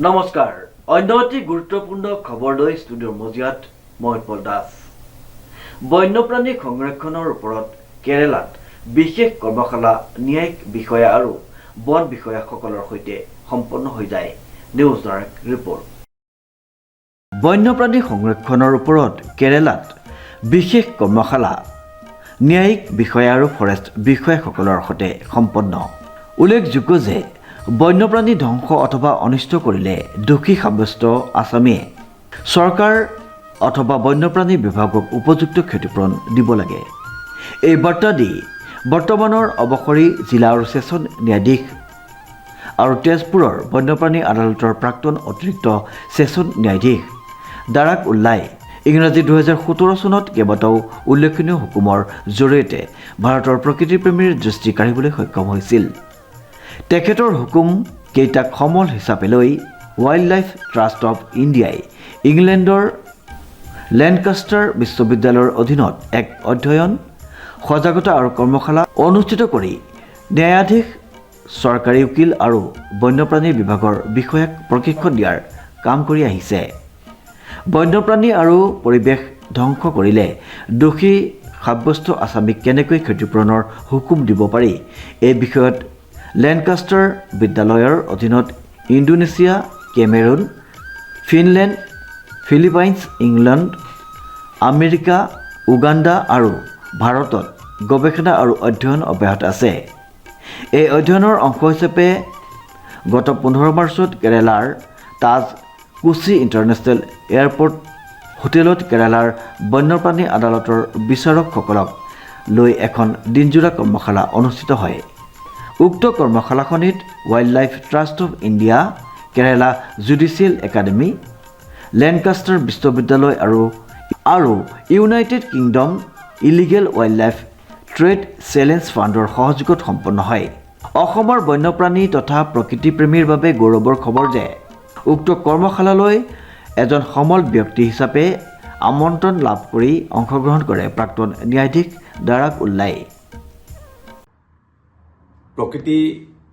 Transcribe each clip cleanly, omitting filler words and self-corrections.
নমস্কাৰ অন্য এটি গুৰুত্বপূৰ্ণ খবৰ লৈ ষ্টুডিঅ'ৰ মজিয়াত মই উৎপল দাস বন্যপ্ৰাণী সংৰক্ষণৰ ওপৰত কেৰালাত বিশেষ কৰ্মশালা ন্যায়িক বিষয়া আৰু বন বিষয়াসকলৰ সৈতে সম্পন্ন হৈ যায় নিউজ ডাইৰেক্ট ৰিপৰ্ট বন্যপ্ৰাণী সংৰক্ষণৰ ওপৰত কেৰালাত বিশেষ কৰ্মশালা ন্যায়িক বিষয়া আৰু ফৰেষ্ট বিষয়াসকলৰ সৈতে সম্পন্ন উল্লেখযোগ্য যে বন্যপ্ৰাণী ধ্বংস অথবা অনিষ্ট কৰিলে দোষী সাব্যস্ত আসামীয়ে চৰকাৰ অথবা বন্যপ্ৰাণী বিভাগক উপযুক্ত ক্ষতিপূৰণ দিব লাগে এই বাৰ্তা দি বৰ্তমানৰ অৱসৰী জিলা আৰু ছেছন ন্যায়াধীশ আৰু তেজপুৰৰ বন্যপ্ৰাণী আদালতৰ প্ৰাক্তন অতিৰিক্ত ছেছন ন্যায়াধীশ দাৰাক উল্লাই ইংৰাজী 2017 চনত কেইবাটাও উল্লেখনীয় হুকুমৰ জৰিয়তে ভাৰতৰ প্ৰকৃতিপ্ৰেমীৰ দৃষ্টি কাঢ়িবলৈ সক্ষম হৈছিল তেখেতৰ হুকুম কেইটাক সমল হিচাপে লৈ ৱাইল্ড লাইফ ট্ৰাষ্ট অফ ইণ্ডিয়াই ইংলেণ্ডৰ লেনকাষ্টাৰ বিশ্ববিদ্যালয়ৰ অধীনত এক অধ্যয়ন সজাগতা আৰু কৰ্মশালা অনুষ্ঠিত কৰি ন্যায়াধীশ চৰকাৰী উকিল আৰু বন্যপ্ৰাণী বিভাগৰ বিষয়াক প্ৰশিক্ষণ দিয়াৰ কাম কৰি আহিছে বন্যপ্ৰাণী আৰু পৰিৱেশ ধ্বংস কৰিলে দোষী সাব্যস্ত আসামীক কেনেকৈ ক্ষতিপূৰণৰ হুকুম দিব পাৰি এই বিষয়ত লেনকাষ্টাৰ বিদ্যালয়ৰ অধীনত Indonesia Cameron Finland Philippines England America Uganda আৰু ভাৰতত গৱেষণা আৰু অধ্যয়ন অব্যাহত আছে এই অধ্যয়নৰ অংশ হিচাপে গত 15 মাৰ্চত কেৰালাৰ তাজ কোচি ইণ্টাৰনেশ্যনেল এয়াৰপৰ্ট হোটেলত কেৰালাৰ বন্যপ্ৰাণী আদালতৰ বিচাৰকসকলক লৈ এখন দিনজোৰা কৰ্মশালা অনুষ্ঠিত হয় উক্ত কৰ্মশালাখনিত Wildlife Trust of India Kerala Judicial Academy Lancaster বিশ্ববিদ্যালয় আৰু United Kingdom Illegal Wildlife Trade Challenge ফাণ্ডৰ সহযোগত সম্পন্ন হয় অসমৰ বন্যপ্ৰাণী তথা প্ৰকৃতিপ্ৰেমীৰ বাবে গৌৰৱৰ খবৰ যে উক্ত কৰ্মশালালৈ এজন সমল ব্যক্তি হিচাপে আমন্ত্ৰণ লাভ কৰি অংশগ্ৰহণ কৰে প্ৰাক্তন ন্যায়াধীশ দাৰাক উল্লাই প্ৰকৃতি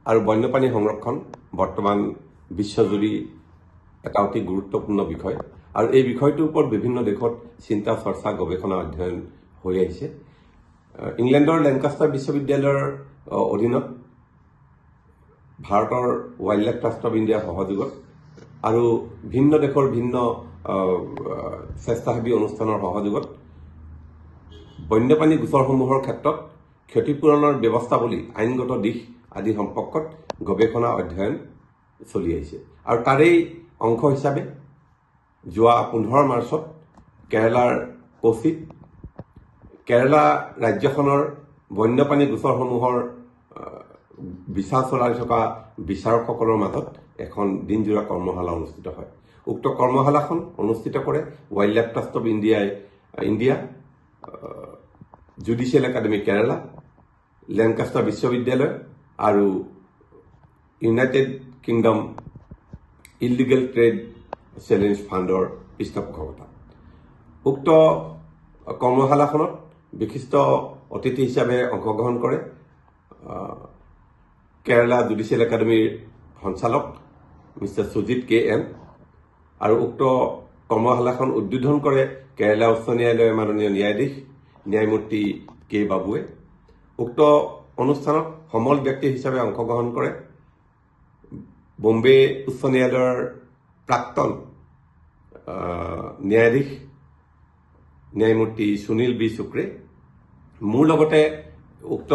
আৰু বন্যপ্ৰাণী সংৰক্ষণ বৰ্তমান বিশ্বজুৰি এটা অতি গুৰুত্বপূৰ্ণ বিষয় আৰু এই বিষয়টোৰ ওপৰত বিভিন্ন দেশত চিন্তা চৰ্চা গৱেষণা অধ্যয়ন হৈ আহিছে ইংলেণ্ডৰ লেনকাষ্টাৰ বিশ্ববিদ্যালয়ৰ অধীনত ভাৰতৰ ৱাইল্ড লাইফ ট্ৰাষ্ট অফ ইণ্ডিয়াৰ সহযোগত আৰু ভিন্ন দেশৰ ভিন্ন স্বেচ্ছাসেৱী অনুষ্ঠানৰ সহযোগত বন্যপ্ৰাণী গোচৰসমূহৰ ক্ষেত্ৰত ক্ষতিপূৰণৰ ব্যৱস্থাৱলী আইনগত দিশ আদি সম্পৰ্কত গৱেষণা অধ্যয়ন চলি আহিছে আৰু তাৰেই অংশ হিচাপে যোৱা 15 মাৰ্চত কেৰালাৰ কোচিত কেৰালা ৰাজ্যখনৰ বন্যপ্ৰাণী গোচৰসমূহৰ বিচাৰ চলাই থকা বিচাৰকসকলৰ মাজত এখন দিনজোৰা কৰ্মশালা অনুষ্ঠিত হয় উক্ত কৰ্মশালাখন অনুষ্ঠিত কৰে Wildlife Trust of India Judicial Academy Kerala Lancaster বিশ্ববিদ্যালয় আৰু United Kingdom Illegal Trade Challenge ফাণ্ডৰ পৃষ্ঠপোষকতা উক্ত কৰ্মশালাখনত বিশিষ্ট অতিথি হিচাপে অংশগ্ৰহণ কৰে কেৰালা জুডিচিয়েল একাডেমিৰ সঞ্চালক মিষ্টাৰ সুজিত KM আৰু উক্ত কৰ্মশালাখন উদ্বোধন কৰে কেৰালা উচ্চ ন্যায়ালয়ৰ মাননীয় ন্যায়াধীশ ন্যায়মূৰ্তি K বাবুৱে উক্ত অনুষ্ঠানত সমল ব্যক্তি হিচাপে অংশগ্ৰহণ কৰে বম্বে উচ্চ ন্যায়ালয়ৰ প্ৰাক্তন ন্যায়াধীশ ন্যায়মূৰ্তি সুনীল B শুক্ৰে মোৰ লগতে উক্ত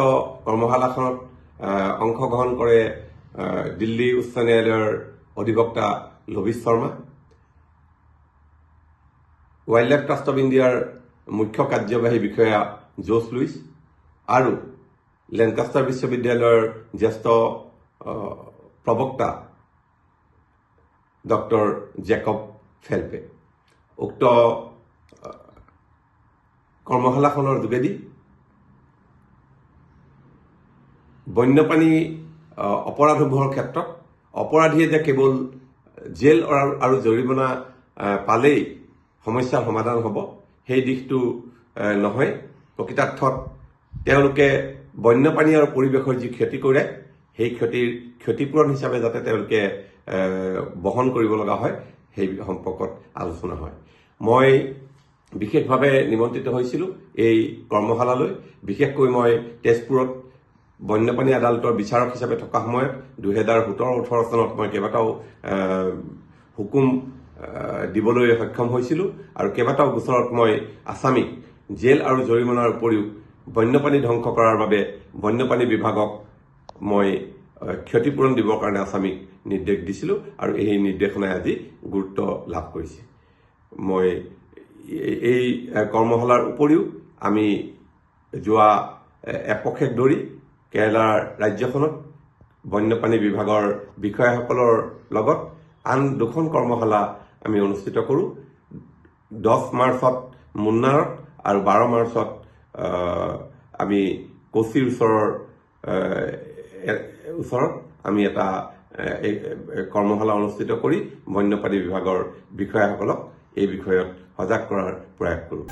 কৰ্মশালাখনত অংশগ্ৰহণ কৰে দিল্লী উচ্চ ন্যায়ালয়ৰ অধিবক্তা Lovish Sharma Wildlife Trust of ইণ্ডিয়াৰ মুখ্য কাৰ্যবাহী বিষয়া জোছ লুইছ আৰু লেনকাষ্টাৰ বিশ্ববিদ্যালয়ৰ জ্যেষ্ঠ প্ৰবক্তা ডক্টৰ জেকব ফেল্পে উক্ত কৰ্মশালাখনৰ যোগেদি বন্যপ্ৰাণী অপৰাধসমূহৰ ক্ষেত্ৰত অপৰাধীয়ে যে কেৱল জেল আৰু জৰিমনা পালেই সমস্যাৰ সমাধান হ'ব সেই দিশটো নহয় প্ৰকৃতাৰ্থত তেওঁলোকে বন্যপ্ৰাণী আৰু পৰিৱেশৰ যি ক্ষতি কৰে সেই ক্ষতিৰ ক্ষতিপূৰণ হিচাপে যাতে তেওঁলোকে বহন কৰিব লগা হয় সেই সম্পৰ্কত আলোচনা হয়। মই বিশেষভাৱে নিমন্ত্ৰিত হৈছিলোঁ এই কৰ্মশালালৈ। বিশেষকৈ মই তেজপুৰত বন্যপ্ৰাণী আদালতৰ বিচাৰক হিচাপে থকা সময়ত 2017-18 চনত মই কেইবাটাও হুকুম দিবলৈ সক্ষম হৈছিলোঁ আৰু কেইবাটাও গোচৰত মই আছামীক জেল আৰু জৰিমনাৰ উপৰিও বন্যপ্ৰাণী ধ্বংস কৰাৰ বাবে বন্যপ্ৰাণী বিভাগক মই ক্ষতিপূৰণ দিবৰ কাৰণে আছামীক নিৰ্দেশ দিছিলোঁ আৰু এই নিৰ্দেশনাই আজি গুৰুত্ব লাভ কৰিছে। মই এই কৰ্মশালাৰ উপৰিও আমি যোৱা এপষেক ধৰি কেৰালাৰ ৰাজ্যখনত বন্যপ্ৰাণী বিভাগৰ বিষয়াসকলৰ লগত আন 2খন কৰ্মশালা আমি অনুষ্ঠিত কৰোঁ। 10 মাৰ্চত মুন্নাৰত আৰু 12 মাৰ্চত আমি কোচিৰ ওচৰত আমি এটা কৰ্মশালা অনুষ্ঠিত কৰি বন্যপ্ৰাণী বিভাগৰ বিষয়াসকলক এই বিষয়ত সজাগ কৰাৰ প্ৰয়াস কৰোঁ।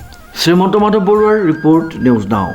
শ্ৰীমন্ত মাধৱ বৰুৱাৰ ৰিপৰ্ট, নিউজ নাও।